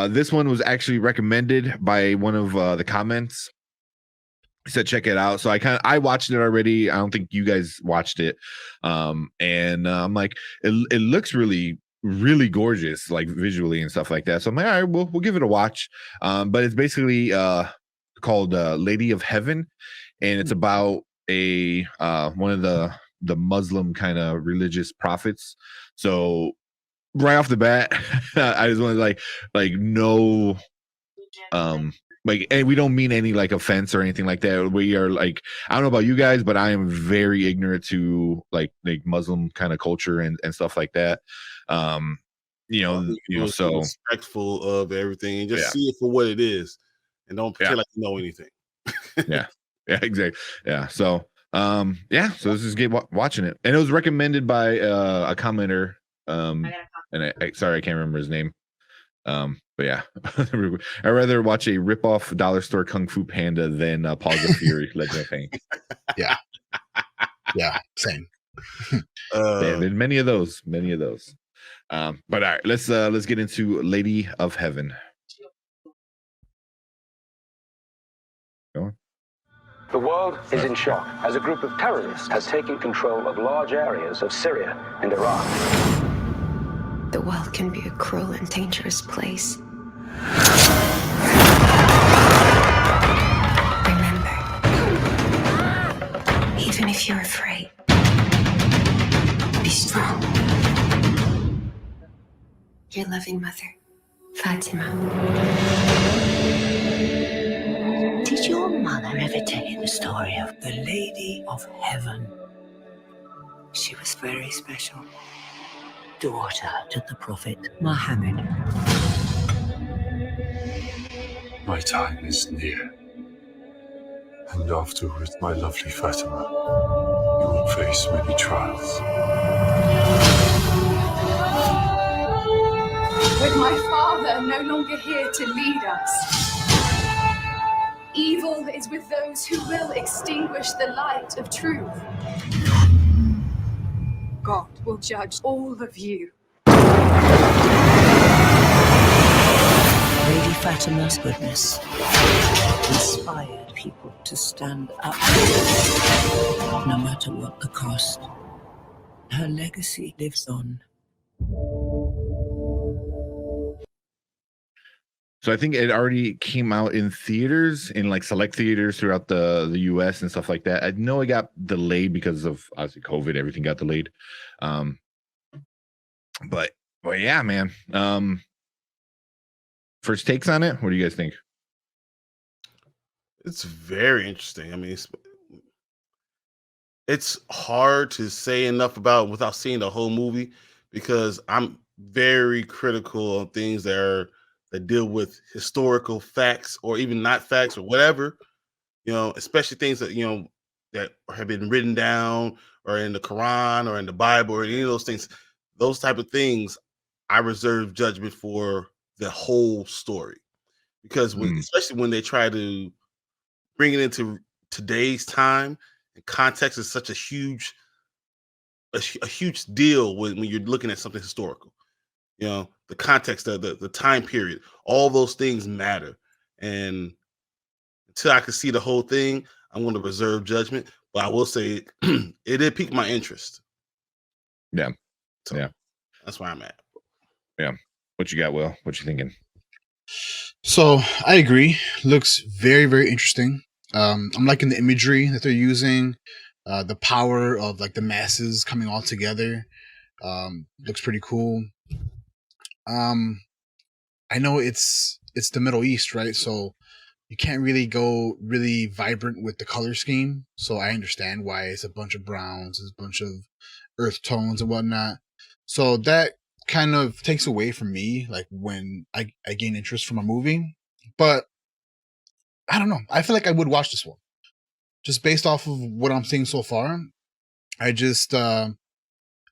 This one was actually recommended by one of the comments. He said check it out. So I watched it already. I don't think you guys watched it. And I'm like, it looks really gorgeous, like visually and stuff like that. So I'm like, all right, we'll give it a watch. But it's basically called Lady of Heaven, and it's about a one of the Muslim kind of religious prophets. So right off the bat, I just want to like no like, and we don't mean any like offense or anything like that. We are like, I don't know about you guys, but I am very ignorant to like Muslim kind of culture and stuff like that. Um, I think everyone's be so respectful of everything and just yeah, see it for what it is, and don't yeah, pretend like you know anything. yeah, yeah, exactly. Yeah. So yeah, so this is good watching it. And it was recommended by a commenter. And sorry, I can't remember his name. But yeah, I'd rather watch a rip-off dollar store Kung Fu Panda than Paws of Fury, Legend of Pain. Yeah. Yeah, same. There have been many of those. But all right, let's get into Lady of Heaven. Go on. The world is in shock as a group of terrorists has taken control of large areas of Syria and Iraq. The world can be a cruel and dangerous place. Remember, even if you're afraid, be strong. Your loving mother, Fatima. Did your mother ever tell you the story of the Lady of Heaven? She was very special. Daughter to the Prophet Muhammad. My time is near. And afterwards, my lovely Fatima, you will face many trials. With my father no longer here to lead us, evil is with those who will extinguish the light of truth. God will judge all of you. Lady Fatima's goodness inspired people to stand up, no matter what the cost. Her legacy lives on. So I think it already came out in theaters, in like select theaters throughout the US and stuff like that. I know it got delayed because of obviously COVID, everything got delayed. But yeah, man. First takes on it. What do you guys think? It's very interesting. I mean, it's hard to say enough about without seeing the whole movie, because I'm very critical on things that deal with historical facts or even not facts or whatever, especially things that that have been written down or in the Quran or in the Bible or any of those things. Those type of things, I reserve judgment for the whole story, because especially when they try to bring it into today's time, and context is such a huge deal when you're looking at something historical. The context, the time period, all those things matter. And until I can see the whole thing, I'm going to reserve judgment. But I will say it did pique my interest. Yeah. So yeah. That's where I'm at. Yeah. What you got, Will? What you thinking? So I agree. Looks very, very interesting. I'm liking the imagery that they're using, the power of like the masses coming all together. Looks pretty cool. I know it's the Middle East, right? So you can't really go really vibrant with the color scheme. So I understand why it's a bunch of browns, it's a bunch of earth tones and whatnot. So that kind of takes away from me, like when I gain interest from a movie. But I don't know. I feel like I would watch this one just based off of what I'm seeing so far. I just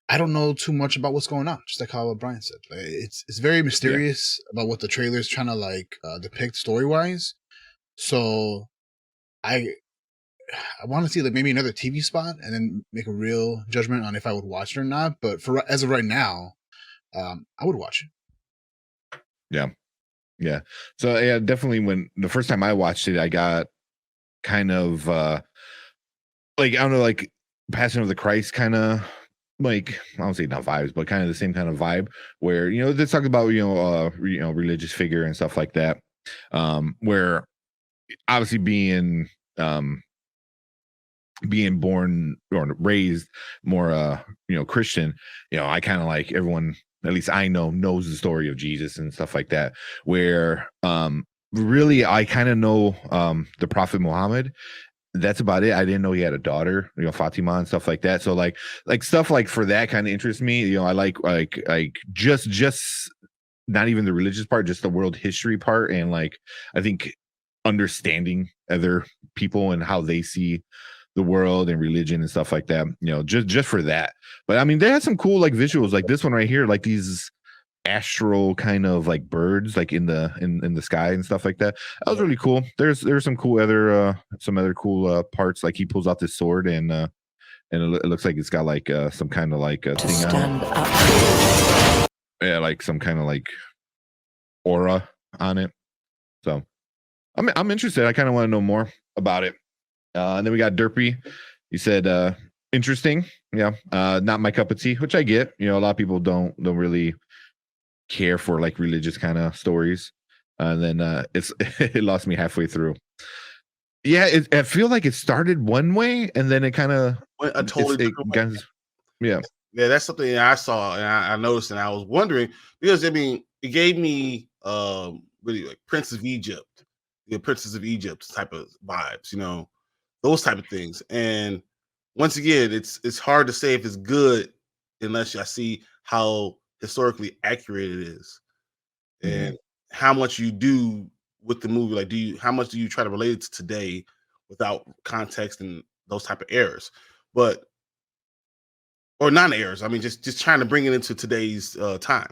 I don't know too much about what's going on. Just like how Brian said, it's very mysterious about what the trailer is trying to like depict story wise. So I want to see like maybe another TV spot and then make a real judgment on if I would watch it or not. But for as of right now, I would watch it. Yeah. Yeah. So yeah, definitely when the first time I watched it, I got kind of like I don't know, like Passion of the Christ kind of like I don't say not vibes, but kind of the same kind of vibe where they talk about religious figure and stuff like that. Where obviously um being born or raised more Christian, I kind of like everyone, at least I knows the story of Jesus and stuff like that, where really I kind of know the Prophet Muhammad. That's about it. I didn't know he had a daughter, Fatima and stuff like that. So like stuff like for that kind of interests me. I like just not even the religious part, just the world history part, and like I think understanding other people and how they see the world and religion and stuff like that. Just for that. But I mean, they had some cool like visuals, like this one right here, like these astral kind of like birds like in the sky and stuff like that. That was really cool. There's some cool other cool parts, like he pulls out this sword and it looks like it's got like some kind of like a thing on it. Yeah, like some kind of like aura on it. So I'm interested. I kind of want to know more about it. And then we got Derpy. He said interesting. Yeah. Not my cup of tea, which I get. A lot of people don't really care for like religious kind of stories. And then it lost me halfway through. Yeah, I feel like it started one way and then it kind of a totally different way. Yeah. Yeah, that's something that I saw and I noticed, and I was wondering because I mean, it gave me really like Prince of Egypt, the Princess of Egypt type of vibes, those type of things. And once again, it's hard to say if it's good unless I see how historically accurate it is and how much you do with the movie. Like, how much do you try to relate it to today without context and those type of errors? But or non-errors. I mean, just trying to bring it into today's time.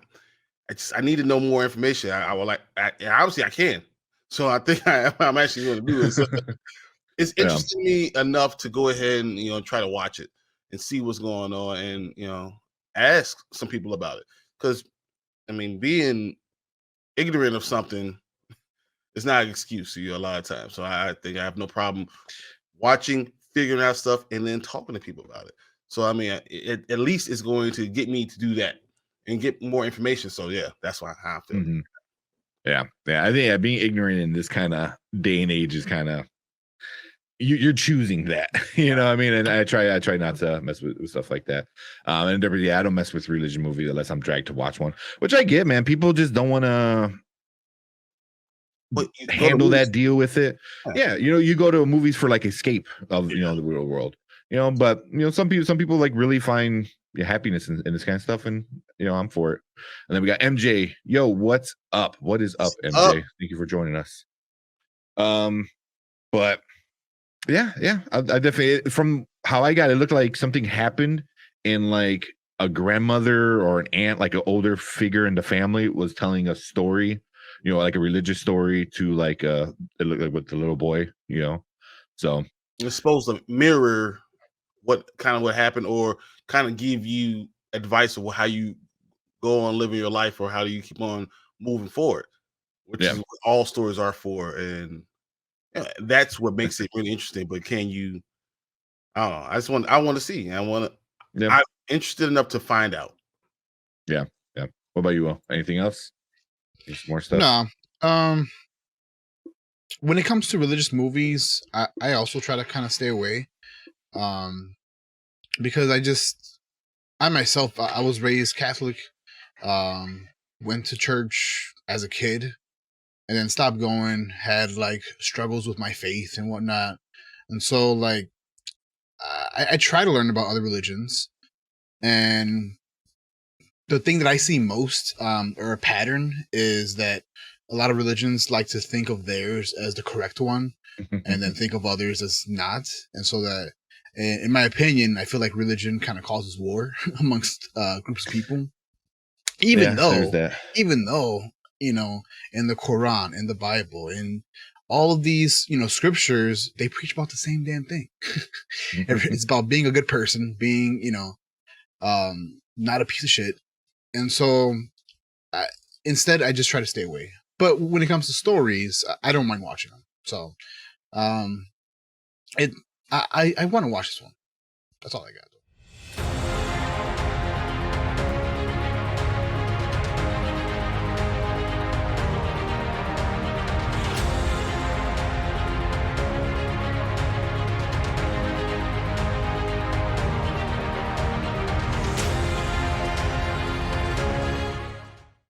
I need to know more information. I will obviously I can. So I think I'm actually going to do it. So it's interesting me enough to go ahead and try to watch it and see what's going on and ask some people about it. Because I mean, being ignorant of something is not an excuse to you a lot of times. So I think I have no problem watching, figuring out stuff, and then talking to people about it. So I mean, at least it's going to get me to do that and get more information. So yeah, that's why I feel. Mm-hmm. Yeah. I think being ignorant in this kind of day and age is kind of you're choosing that, I mean, and I try not to mess with stuff like that. And I don't mess with religion movies unless I'm dragged to watch one, which I get, man. People just don't want to handle that, deal with it. Yeah, you go to movies for like escape of the real world. But some people like really find happiness in this kind of stuff, and I'm for it. And then we got MJ. Yo, what's up? What is up, MJ? Thank you for joining us. But yeah, I definitely, from how I got it, looked like something happened in like a grandmother or an aunt, like an older figure in the family, was telling a story, like a religious story to like it looked like with the little boy, so it's supposed to mirror what happened, or kind of give you advice of how you go on living your life, or how do you keep on moving forward, which is what all stories are for. And that's what makes it really interesting. But can you? I don't know. I want to see. I'm interested enough to find out. Yeah. What about you, Will? Anything else? Just more stuff? No. When it comes to religious movies, I also try to kind of stay away. Because I myself, I was raised Catholic, went to church as a kid, and then stopped going, had like struggles with my faith and whatnot. And so like, I try to learn about other religions, and the thing that I see most, or a pattern, is that a lot of religions like to think of theirs as the correct one, and then think of others as not. And so that, in my opinion, I feel like religion kind of causes war amongst groups of people. Even though, in the Quran, in the Bible, in all of these, scriptures, they preach about the same damn thing. It's about being a good person, being, not a piece of shit. And so instead, I just try to stay away. But when it comes to stories, I don't mind watching them. So, it I want to watch this one. That's all I got.